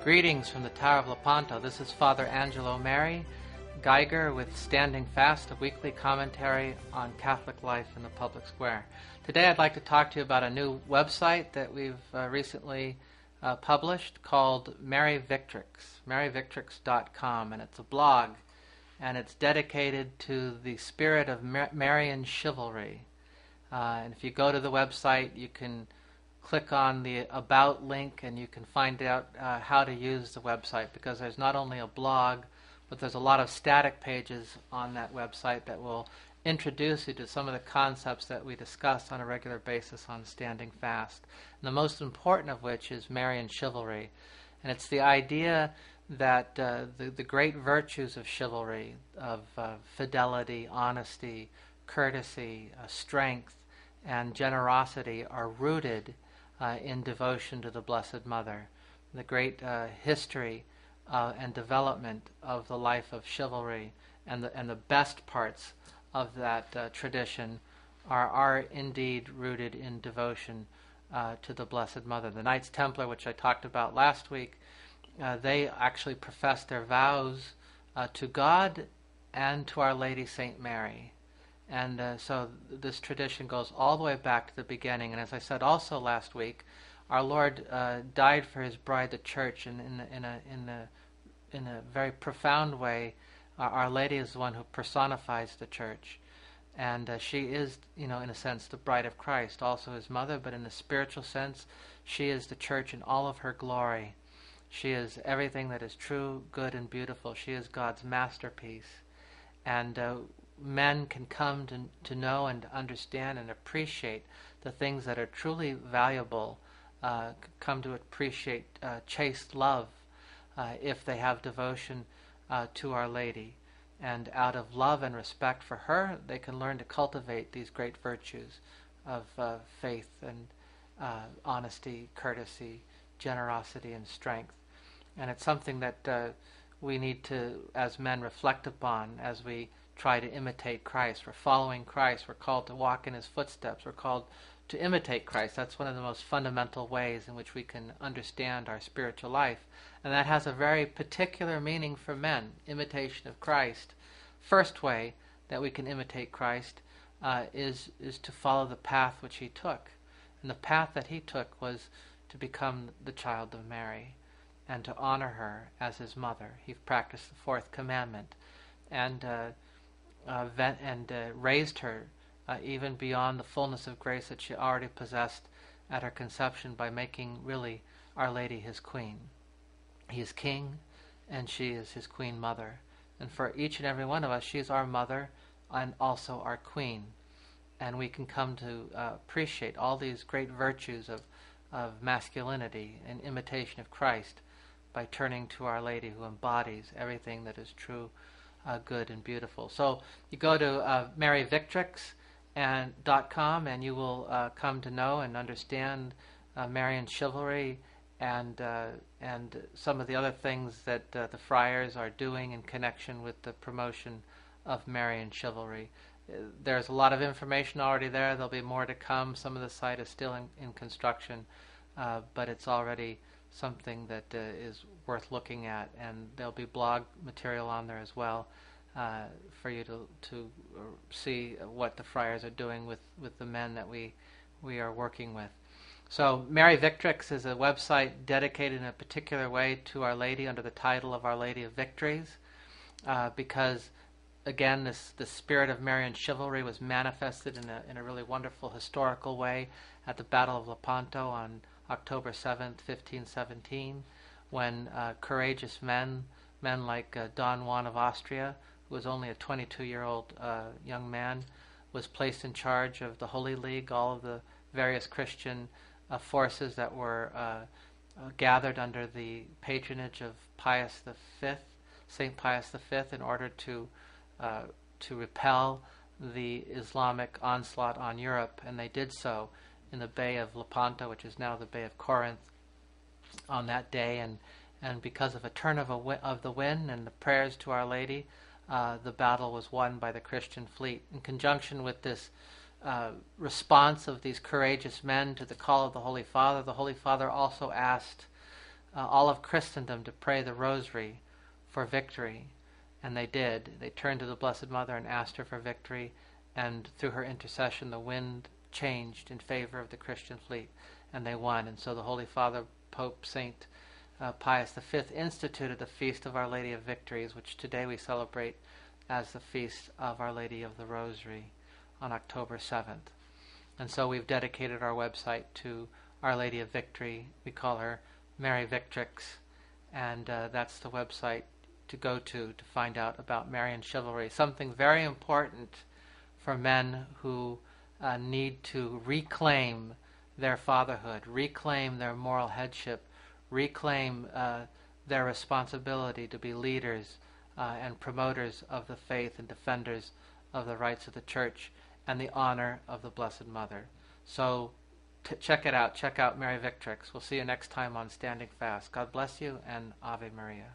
Greetings from the Tower of Lepanto. This is Father Angelo Mary, Geiger with Standing Fast, a weekly commentary on Catholic life in the public square. Today I'd like to talk to you about a new website that we've recently published called Mary Victrix, maryvictrix.com, and it's a blog, and it's dedicated to the spirit of Marian chivalry. And if you go to the website, you can click on the About link and you can find out how to use the website, because there's not only a blog, but there's a lot of static pages on that website that will introduce you to some of the concepts that we discuss on a regular basis on Standing Fast. And the most important of which is Marian chivalry. And it's the idea that the great virtues of chivalry, of fidelity, honesty, courtesy, strength, and generosity are rooted in devotion to the Blessed Mother. The great history and development of the life of chivalry and the best parts of that tradition are indeed rooted in devotion to the Blessed Mother. The Knights Templar, which I talked about last week, they actually profess their vows to God and to Our Lady St. Mary. And so this tradition goes all the way back to the beginning. And as I said also last week, our Lord died for His bride, the Church, and in a very profound way. Our Lady is the one who personifies the Church, and she is, in a sense, the bride of Christ, also His mother. But in a spiritual sense, she is the Church in all of her glory. She is everything that is true, good, and beautiful. She is God's masterpiece, and men can come to know and understand and appreciate the things that are truly valuable, come to appreciate chaste love if they have devotion to Our Lady. And out of love and respect for her, they can learn to cultivate these great virtues of faith and honesty, courtesy, generosity, and strength. And it's something that we need to, as men, reflect upon as we try to imitate Christ. We're following Christ. We're called to walk in His footsteps. We're called to imitate Christ. That's one of the most fundamental ways in which we can understand our spiritual life. And that has a very particular meaning for men, imitation of Christ. First way that we can imitate Christ is to follow the path which He took. And the path that He took was to become the child of Mary and to honor her as His mother. He practiced the fourth commandment and raised her even beyond the fullness of grace that she already possessed at her conception by making really Our Lady His queen. He is king and she is His queen mother. And for each and every one of us, she is our mother and also our queen. And we can come to appreciate all these great virtues of masculinity and imitation of Christ by turning to Our Lady, who embodies everything that is true, good, and beautiful. So you go to maryvictrix.com and you will come to know and understand Marian chivalry and some of the other things that the friars are doing in connection with the promotion of Marian chivalry. There's a lot of information already there. There'll be more to come. Some of the site is still in construction, but it's already something that is worth looking at, and there'll be blog material on there as well for you to see what the friars are doing with the men that we are working with. So Mary Victrix is a website dedicated in a particular way to Our Lady under the title of Our Lady of Victories, because again, the spirit of Marian chivalry was manifested in a really wonderful historical way at the Battle of Lepanto on October 7th, 1517, when courageous men like Don Juan of Austria, who was only a 22-year-old young man, was placed in charge of the Holy League, all of the various Christian forces that were gathered under the patronage of Pius V, St. Pius V, in order to repel the Islamic onslaught on Europe. And they did so in the Bay of Lepanto, which is now the Bay of Corinth, on that day. And because of a turn of the wind and the prayers to Our Lady, the battle was won by the Christian fleet. In conjunction with this response of these courageous men to the call of the Holy Father also asked all of Christendom to pray the rosary for victory. And they did. They turned to the Blessed Mother and asked her for victory, and through her intercession the wind changed in favor of the Christian fleet, and they won. And so the Holy Father, Pope St. Pius V, instituted the Feast of Our Lady of Victories, which today we celebrate as the Feast of Our Lady of the Rosary on October 7th. And so we've dedicated our website to Our Lady of Victory. We call her Mary Victrix, and that's the website to go to find out about Marian chivalry, something very important for men who need to reclaim their fatherhood, reclaim their moral headship, reclaim their responsibility to be leaders and promoters of the faith and defenders of the rights of the Church and the honor of the Blessed Mother. So check it out. Check out Mary Victrix. We'll see you next time on Standing Fast. God bless you, and Ave Maria.